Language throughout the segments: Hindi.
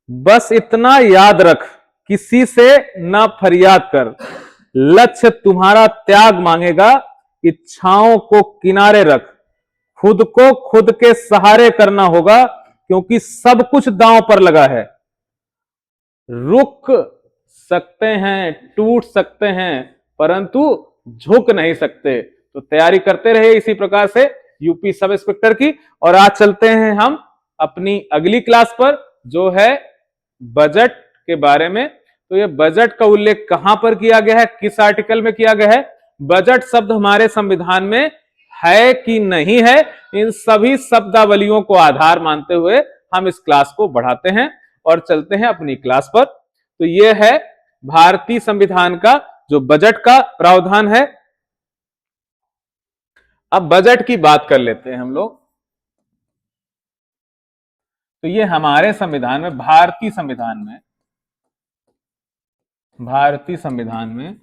बस इतना याद रख, किसी से ना फरियाद कर, लक्ष्य तुम्हारा त्याग मांगेगा, इच्छाओं को किनारे रख, खुद को खुद के सहारे करना होगा, क्योंकि सब कुछ दांव पर लगा है। रुक सकते हैं, टूट सकते हैं, परंतु झुक नहीं सकते। तो तैयारी करते रहे इसी प्रकार से यूपी सब इंस्पेक्टर की। और आज चलते हैं हम अपनी अगली क्लास पर, जो है बजट के बारे में। तो ये बजट का उल्लेख कहां पर किया गया है, किस आर्टिकल में किया गया है, बजट शब्द हमारे संविधान में है कि नहीं है, इन सभी शब्दावलियों को आधार मानते हुए हम इस क्लास को बढ़ाते हैं और चलते हैं अपनी क्लास पर। तो यह है भारतीय संविधान का जो बजट का प्रावधान है। अब बजट की बात कर लेते हैं हम लोग। तो ये हमारे संविधान में, भारतीय संविधान में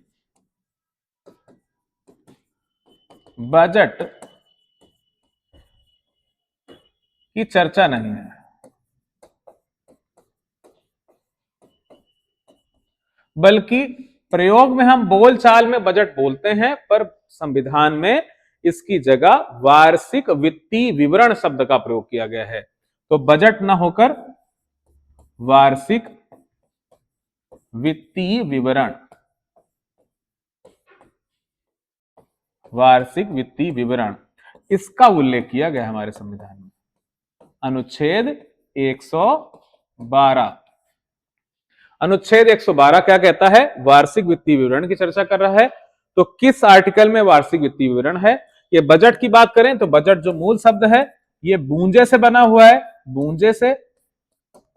बजट की चर्चा नहीं है, बल्कि प्रयोग में हम बोलचाल में बजट बोलते हैं, पर संविधान में इसकी जगह वार्षिक वित्तीय विवरण शब्द का प्रयोग किया गया है। तो बजट ना होकर वार्षिक वित्तीय विवरण, वार्षिक वित्तीय विवरण, इसका उल्लेख किया गया हमारे संविधान में। अनुच्छेद 112, अनुच्छेद 112 क्या कहता है, वार्षिक वित्तीय विवरण की चर्चा कर रहा है। तो किस आर्टिकल में वार्षिक वित्तीय विवरण है? ये बजट की बात करें तो बजट जो मूल शब्द है ये बूंजे से बना हुआ है, बूंजे से,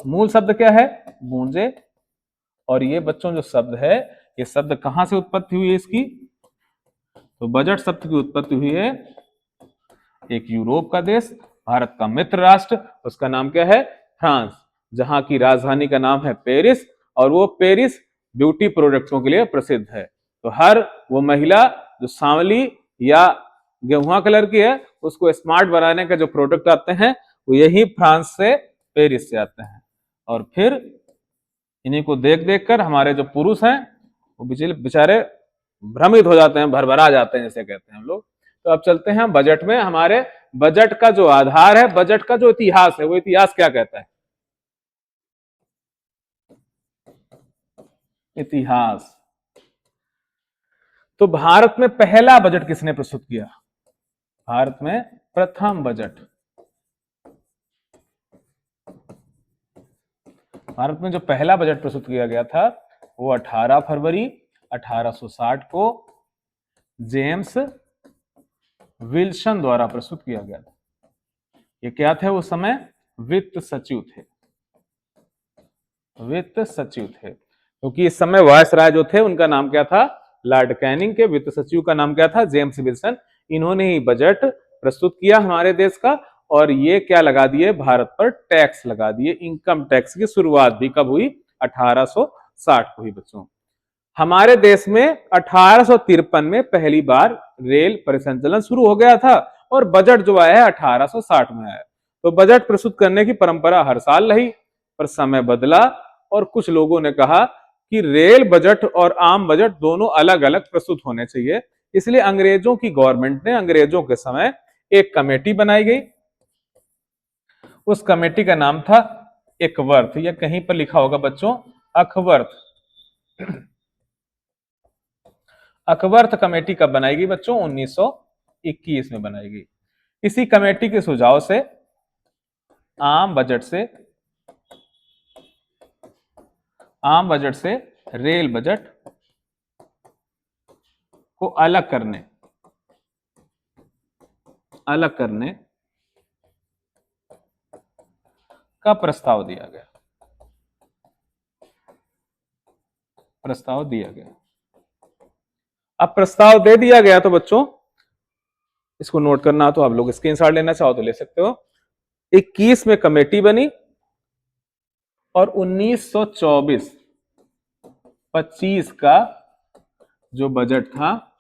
मूल शब्द क्या है, बूंजे। और ये बच्चों जो शब्द है, ये शब्द कहां से उत्पत्ति हुई है इसकी? तो बजट शब्द की उत्पत्ति हुई है एक यूरोप का देश, भारत का मित्र राष्ट्र, उसका नाम क्या है, फ्रांस, जहां की राजधानी का नाम है पेरिस। और वो पेरिस ब्यूटी प्रोडक्ट्सों के लिए प्रसिद्ध है। तो हर वो महिला जो सांवली या गेहुआ कलर की है, उसको स्मार्ट बनाने का जो प्रोडक्ट आते हैं वो यही फ्रांस से, पेरिस से आते हैं। और फिर इन्हीं को देख देख कर हमारे जो पुरुष हैं वो बेचारे भ्रमित हो जाते हैं, भरभरा जाते हैं, जैसे कहते हैं हम लोग। तो अब चलते हैं बजट में। हमारे बजट का जो आधार है, बजट का जो इतिहास है, वो इतिहास क्या कहता है? इतिहास। तो भारत में पहला बजट किसने प्रस्तुत किया? भारत में प्रथम बजट, भारत में जो पहला बजट प्रस्तुत किया गया था वो 18 फरवरी 1860 को जेम्स विल्सन द्वारा प्रस्तुत किया गया था। ये क्या थे उस समय? वित्त सचिव थे, वित्त सचिव थे, क्योंकि इस समय वायसराय जो थे उनका नाम क्या था? लॉर्ड कैनिंग के वित्त सचिव का नाम क्या था? James Wilson. इन्होंने ही बजट प्रस्तुत किया हमारे देश का। और ये क्या लगा दिए? भारत पर टैक्स लगा दिए। इनकम टैक्स की शुरुआत भी कब हुई? 1860 को ही बच्चों। हमारे देश में 1853 में पहली बार रेल परिसंचलन शुरू हो गया था और बजट जो आया है 1860 में आया। तो बजट प्रस्तुत करने की परंपरा हर साल रही, पर समय बदला और कुछ लोगों ने कहा कि रेल बजट और आम बजट दोनों अलग अलग प्रस्तुत होने चाहिए। इसलिए अंग्रेजों की गवर्नमेंट ने, अंग्रेजों के समय एक कमेटी बनाई गई। उस कमेटी का नाम था एकवर्थ, या कहीं पर लिखा होगा बच्चों अखवर्थ। अकवर्थ कमेटी कब बनाई गई बच्चों? 1921 में बनाई गई। इसी कमेटी के सुझाव से आम बजट से रेल बजट को अलग करने का प्रस्ताव दिया गया, अब प्रस्ताव दे दिया गया तो बच्चों इसको नोट करना, तो आप लोग स्क्रीनशॉट लेना चाहो तो ले सकते हो। 21 में कमेटी बनी और 1924-25 का जो बजट था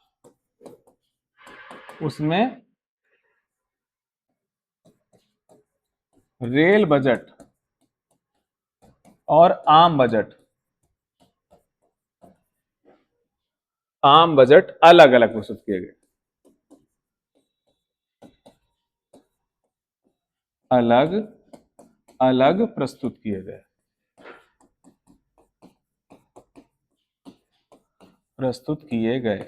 उसमें रेल बजट और आम बजट अलग अलग प्रस्तुत किए गए। अलग अलग प्रस्तुत किए गए। प्रस्तुत किए गए।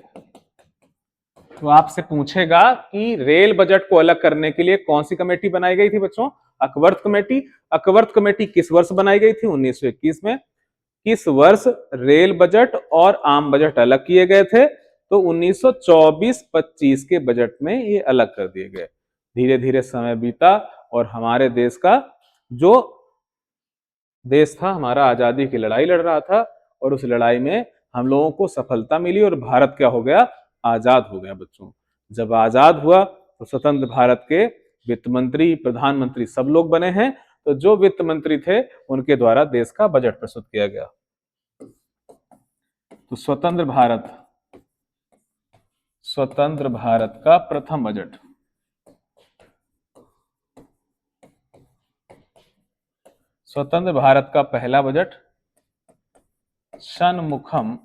तो आपसे पूछेगा कि रेल बजट को अलग करने के लिए कौन सी कमेटी बनाई गई थी बच्चों? अकवर्थ कमेटी। अकवर्थ कमेटी किस वर्ष बनाई गई थी? 1921 में। किस वर्ष रेल बजट और आम बजट अलग किए गए थे? तो 1924-25 के बजट में ये अलग कर दिए गए। धीरे धीरे समय बीता और हमारे देश का जो देश था हमारा आजादी की लड़ाई लड़ रहा था और उस लड़ाई में हम लोगों को सफलता मिली और भारत क्या हो गया? आजाद हो गया बच्चों। जब आजाद हुआ तो स्वतंत्र भारत के वित्त मंत्री, प्रधानमंत्री सब लोग बने हैं। तो जो वित्त मंत्री थे उनके द्वारा देश का बजट प्रस्तुत किया गया। तो स्वतंत्र भारत का प्रथम बजट। स्वतंत्र भारत का पहला बजट सनमुखम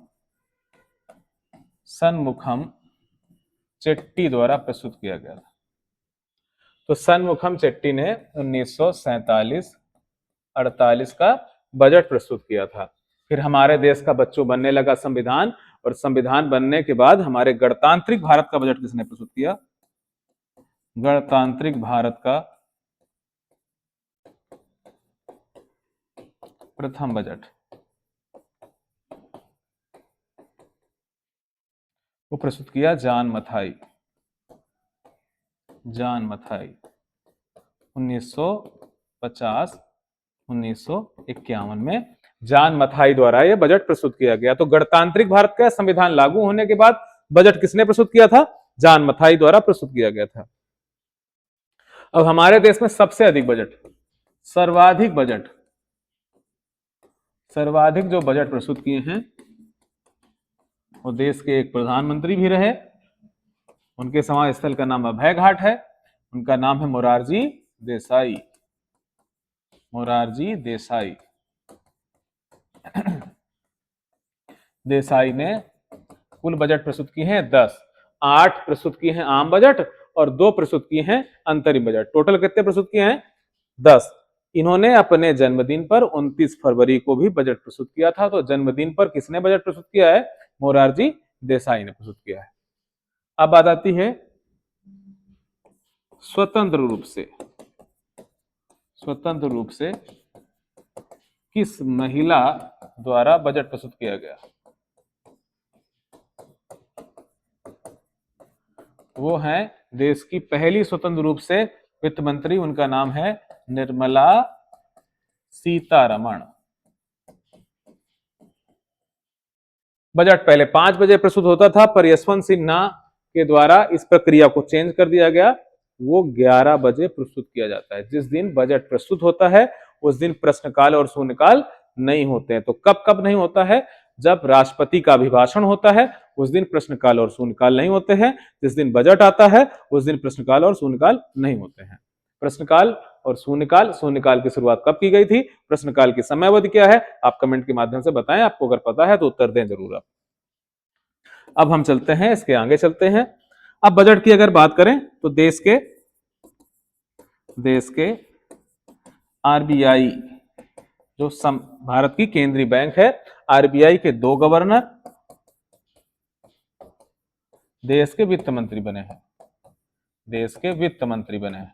चेट्टी द्वारा प्रस्तुत किया गया था। तो सनमुखम चेट्टी ने 1947-48 का बजट प्रस्तुत किया था। फिर हमारे देश का बच्चों बनने लगा संविधान, और संविधान बनने के बाद हमारे गणतांत्रिक भारत का बजट किसने प्रस्तुत किया? गणतांत्रिक भारत का प्रथम बजट वो प्रस्तुत किया जॉन मथाई। 1950-1951 में जॉन मथाई द्वारा यह बजट प्रस्तुत किया गया। तो गणतांत्रिक भारत का संविधान लागू होने के बाद बजट किसने प्रस्तुत किया था? जॉन मथाई द्वारा प्रस्तुत किया गया था। अब हमारे देश में सबसे अधिक बजट, सर्वाधिक जो बजट प्रस्तुत किए हैं वो देश के एक प्रधानमंत्री भी रहे। उनके समाधि स्थल का नाम अभय घाट है। उनका नाम है मोरारजी देसाई। देसाई ने कुल बजट प्रस्तुत किए हैं 10। 8 प्रस्तुत किए हैं आम बजट और 2 प्रस्तुत किए हैं अंतरिम बजट। टोटल कितने प्रस्तुत किए हैं? 10। इन्होंने अपने जन्मदिन पर 29 फरवरी को भी बजट प्रस्तुत किया था। तो जन्मदिन पर किसने बजट प्रस्तुत किया है? मोरारजी देसाई ने प्रस्तुत किया है। अब बात आती है स्वतंत्र रूप से किस महिला द्वारा बजट प्रस्तुत किया गया? वो है देश की पहली स्वतंत्र रूप से वित्त मंत्री। उनका नाम है निर्मला सीतारमण। बजट पहले 5 बजे प्रस्तुत होता था, पर यशवंत सिन्हा के द्वारा इस प्रक्रिया को चेंज कर दिया गया। वो 11 बजे प्रस्तुत किया जाता है। जिस दिन बजट प्रस्तुत होता है उस दिन प्रश्नकाल और शून्यकाल नहीं होते हैं। तो कब कब नहीं होता है? जब राष्ट्रपति का अभिभाषण होता है उस दिन प्रश्नकाल और शून्यकाल नहीं होते हैं। जिस दिन बजट आता है उस दिन प्रश्नकाल और शून्यकाल नहीं होते हैं। प्रश्नकाल और शून्यकाल की शुरुआत कब की गई थी? प्रश्नकाल की समयावधि क्या है? आप कमेंट के माध्यम से बताएं। आपको अगर पता है तो उत्तर दें जरूर आप। अब हम चलते हैं, इसके आगे चलते हैं। अब बजट की अगर बात करें तो देश के आरबीआई जो भारत की केंद्रीय बैंक है, आरबीआई के 2 गवर्नर देश के वित्त मंत्री बने हैं।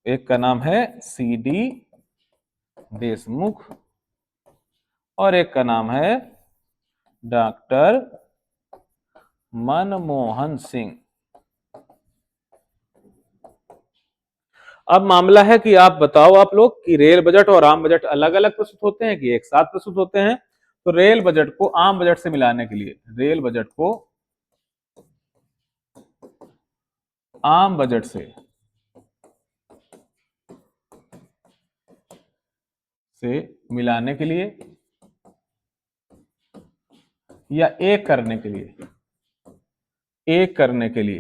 एक का नाम है सीडी देशमुख और एक का नाम है डॉक्टर मनमोहन सिंह। अब मामला है कि आप बताओ, आप लोग, कि रेल बजट और आम बजट अलग अलग प्रस्तुत होते हैं कि एक साथ प्रस्तुत होते हैं? तो रेल बजट को आम बजट से मिलाने के लिए, रेल बजट को आम बजट से मिलाने के लिए या एक करने के लिए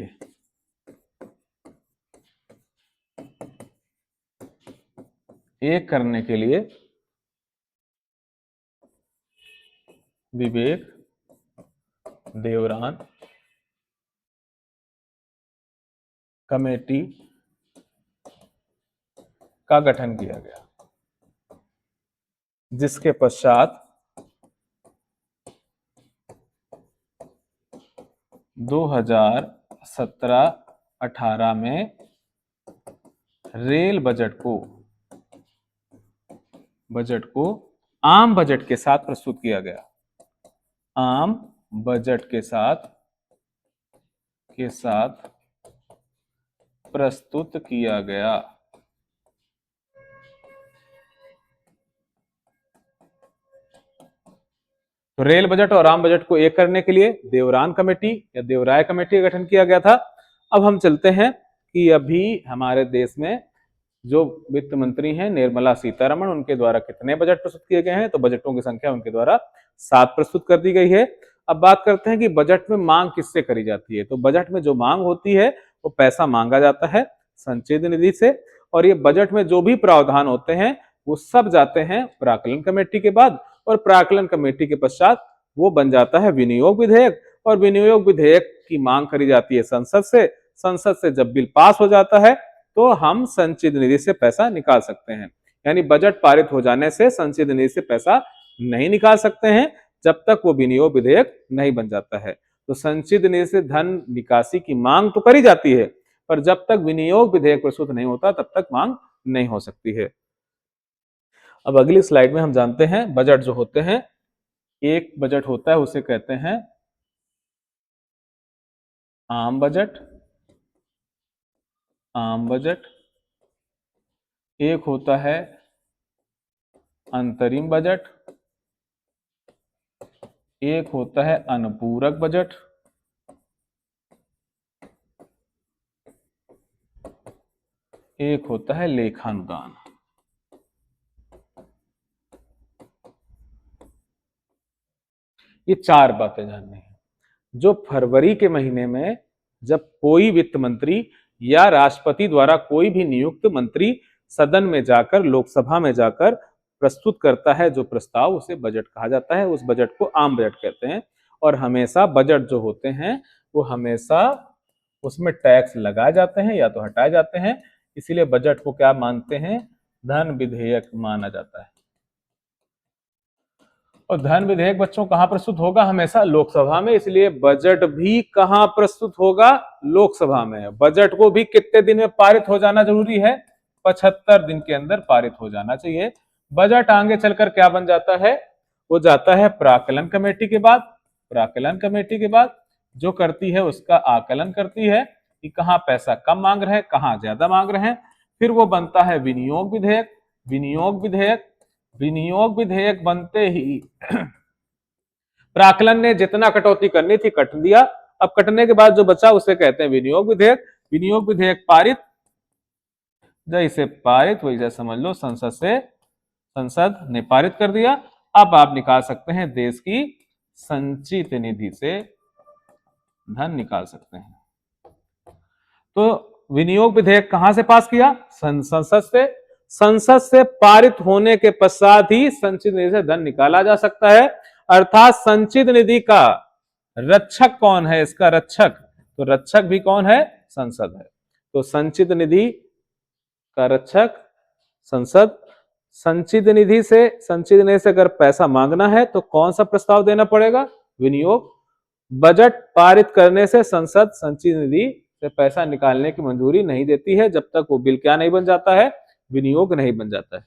एक करने के लिए विवेक देवरान कमेटी का गठन किया गया, जिसके पश्चात 2017-18 में रेल बजट को आम बजट के साथ प्रस्तुत किया गया, आम बजट के साथ प्रस्तुत किया गया। तो रेल बजट और आम बजट को एक करने के लिए देवरान कमेटी या देवराय कमेटी का गठन किया गया था। अब हम चलते हैं कि अभी हमारे देश में जो वित्त मंत्री हैं निर्मला सीतारमण, उनके द्वारा कितने बजट प्रस्तुत किए गए हैं। तो बजटों की संख्या उनके द्वारा 7 प्रस्तुत कर दी गई है। अब बात करते हैं कि बजट में मांग किससे करी जाती है। तो बजट में जो मांग होती है वो पैसा मांगा जाता है संचित निधि से, और ये बजट में जो भी प्रावधान होते हैं वो सब जाते हैं प्राक्कलन कमेटी के बाद, और प्राक्कलन कमेटी के पश्चात वो बन जाता है विनियोग विधेयक, और विनियोग विधेयक की मांग करी जाती है संसद से। संसद से जब बिल पास हो जाता है तो हम संचित निधि से पैसा निकाल सकते हैं। यानी बजट पारित हो जाने से संचित निधि से पैसा नहीं निकाल सकते हैं जब तक वो विनियोग विधेयक नहीं बन जाता है। तो संचित निधि से धन निकासी की मांग तो करी जाती है, पर जब तक विनियोग विधेयक प्रस्तुत नहीं होता तब तक मांग नहीं हो सकती है। अब अगली स्लाइड में हम जानते हैं बजट जो होते हैं, एक बजट होता है उसे कहते हैं आम बजट, एक होता है अंतरिम बजट, एक होता है अनुपूरक बजट, एक होता है लेखानुदान। ये 4 बातें जाननी है। जो फरवरी के महीने में जब कोई वित्त मंत्री या राष्ट्रपति द्वारा कोई भी नियुक्त मंत्री सदन में जाकर, लोकसभा में जाकर प्रस्तुत करता है जो प्रस्ताव, उसे बजट कहा जाता है। उस बजट को आम बजट कहते हैं। और हमेशा बजट जो होते हैं वो हमेशा उसमें टैक्स लगाए जाते हैं या तो हटाए जाते हैं, इसीलिए बजट को क्या मानते हैं, धन विधेयक माना जाता है। और धन विधेयक बच्चों कहां प्रस्तुत होगा, हमेशा लोकसभा में, इसलिए बजट भी कहां प्रस्तुत होगा, लोकसभा में। बजट को भी कितने दिन में पारित हो जाना जरूरी है, 75 दिन के अंदर पारित हो जाना चाहिए। बजट आगे चलकर क्या बन जाता है, वो जाता है प्राक्कलन कमेटी के बाद। प्राक्कलन कमेटी के बाद जो करती है उसका आकलन करती है कि कहां पैसा कम मांग रहे हैं, कहां ज्यादा मांग रहे हैं। फिर वो बनता है विनियोग विधेयक। विनियोग विधेयक बनते ही प्राक्कलन ने जितना कटौती करनी थी कट दिया। अब कटने के बाद जो बचा उसे कहते हैं विनियोग विधेयक। विनियोग विधेयक पारित, जैसे पारित वैसे समझ लो संसद ने पारित कर दिया। अब आप निकाल सकते हैं देश की संचित निधि से धन निकाल सकते हैं। तो विनियोग विधेयक कहां से पास किया, संसद से। संसद से पारित होने के पश्चात ही संचित निधि से धन निकाला जा सकता है। अर्थात संचित निधि का रक्षक कौन है, इसका रक्षक, तो रक्षक भी कौन है, संसद है। तो संचित निधि का रक्षक संसद। संचित निधि से अगर पैसा मांगना है तो कौन सा प्रस्ताव देना पड़ेगा, विनियोग। बजट पारित करने से संसद संचित निधि से पैसा निकालने की मंजूरी नहीं देती है जब तक वो बिल क्या नहीं बन जाता है, विनियोग नहीं बन जाता है।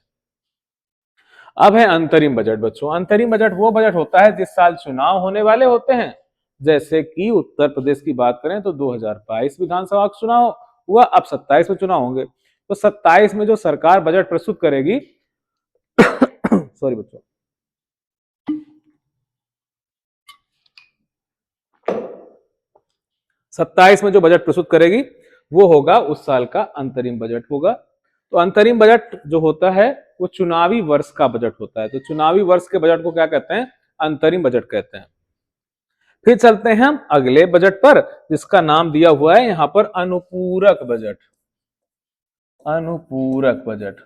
अब है अंतरिम बजट बच्चों। अंतरिम बजट वो बजट होता है जिस साल चुनाव होने वाले होते हैं। जैसे कि उत्तर प्रदेश की बात करें तो 2022 विधानसभा का चुनाव हुआ, अब 27 में चुनाव होंगे। तो 27 में जो सरकार बजट प्रस्तुत करेगी सॉरी बच्चों, 27 में जो बजट प्रस्तुत करेगी वो होगा उस साल का अंतरिम बजट होगा। तो अंतरिम बजट जो होता है वो चुनावी वर्ष का बजट होता है। तो चुनावी वर्ष के बजट को क्या कहते हैं, अंतरिम बजट कहते हैं। फिर चलते हैं हम अगले बजट पर, जिसका नाम दिया हुआ है यहां पर अनुपूरक बजट। अनुपूरक बजट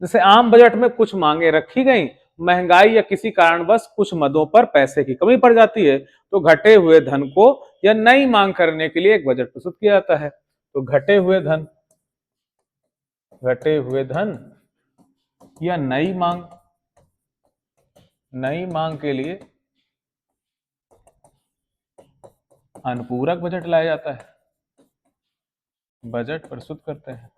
जैसे आम बजट में कुछ मांगे रखी गई, महंगाई या किसी कारणवश कुछ मदों पर पैसे की कमी पड़ जाती है, तो घटे हुए धन को या नई मांग करने के लिए एक बजट प्रस्तुत किया जाता है। तो घटे हुए धन या नई मांग के लिए अनुपूरक बजट लाया जाता है, बजट प्रस्तुत करते हैं।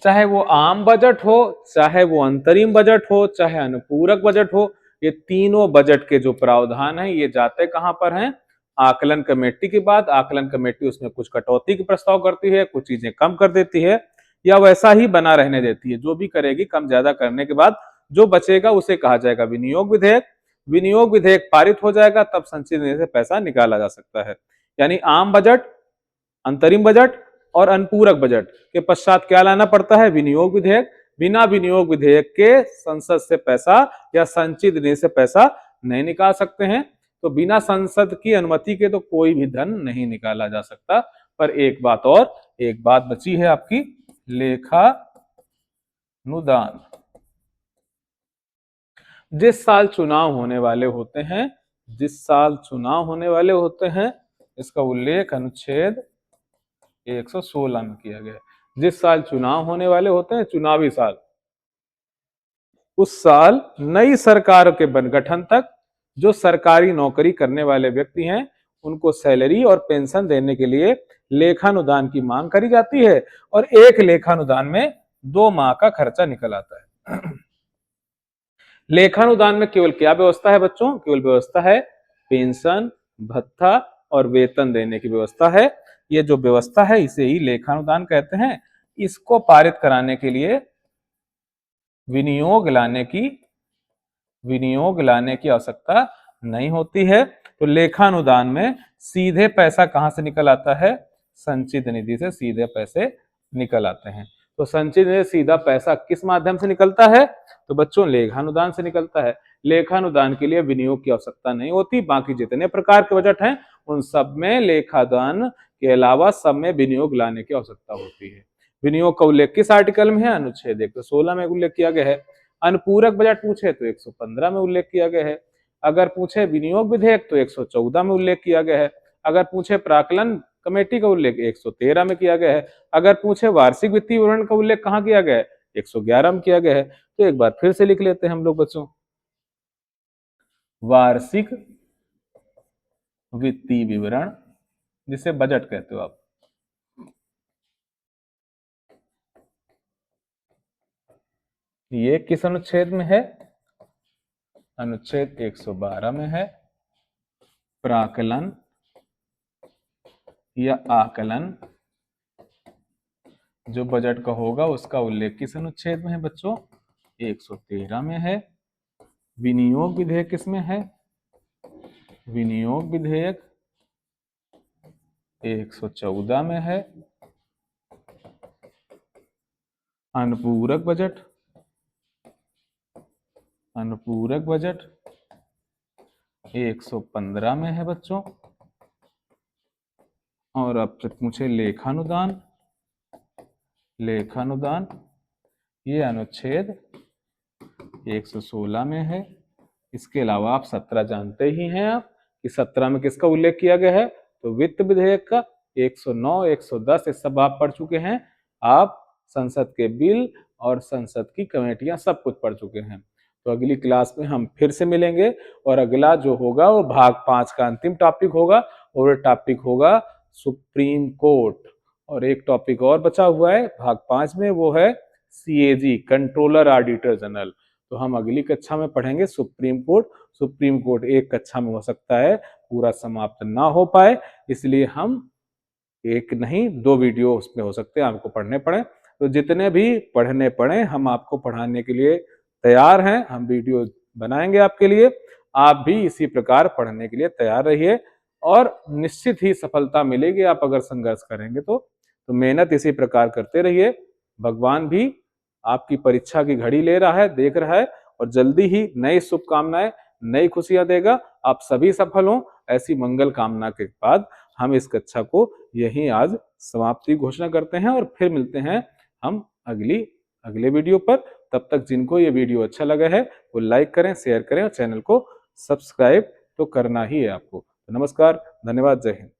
चाहे वो आम बजट हो, चाहे वो अंतरिम बजट हो, चाहे अनुपूरक बजट हो, ये तीनों बजट के जो प्रावधान है ये जाते कहां पर हैं? आकलन कमेटी के बाद। आकलन कमेटी उसमें कुछ कटौती के प्रस्ताव करती है, कुछ चीजें कम कर देती है या वैसा ही बना रहने देती है। जो भी करेगी कम ज्यादा करने के बाद जो बचेगा उसे कहा जाएगा विनियोग विधेयक। विनियोग विधेयक पारित हो जाएगा तब संचित निधि से पैसा निकाला जा सकता है। यानी आम बजट, अंतरिम बजट और अनुपूरक बजट के पश्चात क्या लाना पड़ता है? विनियोग विधेयक। बिना विनियोग विधेयक के संसद से पैसा या संचित निधि से पैसा नहीं निकाल सकते हैं। तो बिना संसद की अनुमति के तो कोई भी धन नहीं निकाला जा सकता। पर एक बात बची है आपकी, लेखानुदान। जिस साल चुनाव होने वाले होते हैं, इसका उल्लेख अनुच्छेद 116 में किया गया है। जिस साल चुनाव होने वाले होते हैं, चुनावी साल, उस साल नई सरकार के गठन तक जो सरकारी नौकरी करने वाले व्यक्ति हैं उनको सैलरी और पेंशन देने के लिए लेखानुदान की मांग करी जाती है और एक लेखानुदान में 2 माह का खर्चा निकल आता है। लेखानुदान में केवल क्या व्यवस्था है बच्चों? केवल व्यवस्था है पेंशन, भत्ता और वेतन देने की व्यवस्था है। ये जो व्यवस्था है इसे ही लेखानुदान कहते हैं। इसको पारित कराने के लिए विनियोग लाने की आवश्यकता नहीं होती है। तो लेखानुदान में सीधे पैसा कहां से निकल आता है? संचित निधि से सीधे पैसे निकल आते हैं। तो संचित निधि से सीधा पैसा किस माध्यम से निकलता है? तो बच्चों लेखानुदान से निकलता है। लेखानुदान के लिए विनियोग की आवश्यकता नहीं होती। बाकी जितने प्रकार के बजट हैं उन सब में लेखानुदान के अलावा सब में विनियोग लाने की आवश्यकता होती है। विनियोग का उल्लेख किस आर्टिकल में है? अनुच्छेद 116 में उल्लेख किया गया है। अनुपूरक बजट पूछे तो 115 में उल्लेख किया गया है। अगर पूछे विनियोग विधेयक तो 114 में उल्लेख किया गया है। अगर पूछे प्राक्कलन कमेटी का उल्लेख 113 में किया गया है। अगर पूछे वार्षिक वित्तीय विवरण का उल्लेख कहां किया गया है? 111 में किया गया है। तो एक बार फिर से लिख लेते हैं हम लोग बच्चों, वार्षिक वित्तीय विवरण जिसे बजट कहते हो आप, ये किस अनुच्छेद में है? अनुच्छेद 112 में है। प्राक्कलन या आकलन जो बजट का होगा उसका उल्लेख किस अनुच्छेद में है बच्चों? 113 में है। विनियोग विधेयक किसमें है? विनियोग विधेयक 114 में है। अनुपूरक बजट 115 में है बच्चों। और अब पूछे लेखानुदान ये अनुच्छेद 116 में है। इसके अलावा आप 17 जानते ही हैं आप कि 17 में किसका उल्लेख किया गया है? तो वित्त विधेयक का 109, 110 ये सब आप पढ़ चुके हैं। आप संसद के बिल और संसद की कमेटियां सब कुछ पढ़ चुके हैं। तो अगली क्लास में हम फिर से मिलेंगे और अगला जो होगा वो भाग 5 का अंतिम टॉपिक होगा और टॉपिक होगा सुप्रीम कोर्ट। और एक टॉपिक और बचा हुआ है भाग 5 में, वो है CAG, कंट्रोलर ऑडिटर जनरल। तो हम अगली कक्षा में पढ़ेंगे सुप्रीम कोर्ट। सुप्रीम कोर्ट एक कक्षा में हो सकता है पूरा समाप्त ना हो पाए, इसलिए हम एक नहीं 2 वीडियो उसमें हो सकते हैं आपको पढ़ने पड़े। तो जितने भी पढ़ने पड़े हम आपको पढ़ाने के लिए तैयार हैं। हम वीडियो बनाएंगे आपके लिए। आप भी इसी प्रकार पढ़ने के लिए तैयार रहिए और निश्चित ही सफलता मिलेगी आप अगर संघर्ष करेंगे तो मेहनत इसी प्रकार करते रहिए। भगवान भी आपकी परीक्षा की घड़ी ले रहा है, देख रहा है और जल्दी ही नई शुभकामनाएं, नई खुशियां देगा। आप सभी सफल हों, ऐसी मंगल कामना के बाद हम इस कक्षा को यहीं आज समाप्ति घोषणा करते हैं और फिर मिलते हैं हम अगले वीडियो पर। तब तक जिनको ये वीडियो अच्छा लगा है वो लाइक करें, शेयर करें और चैनल को सब्सक्राइब तो करना ही है आपको। तो नमस्कार, धन्यवाद, जय हिंद।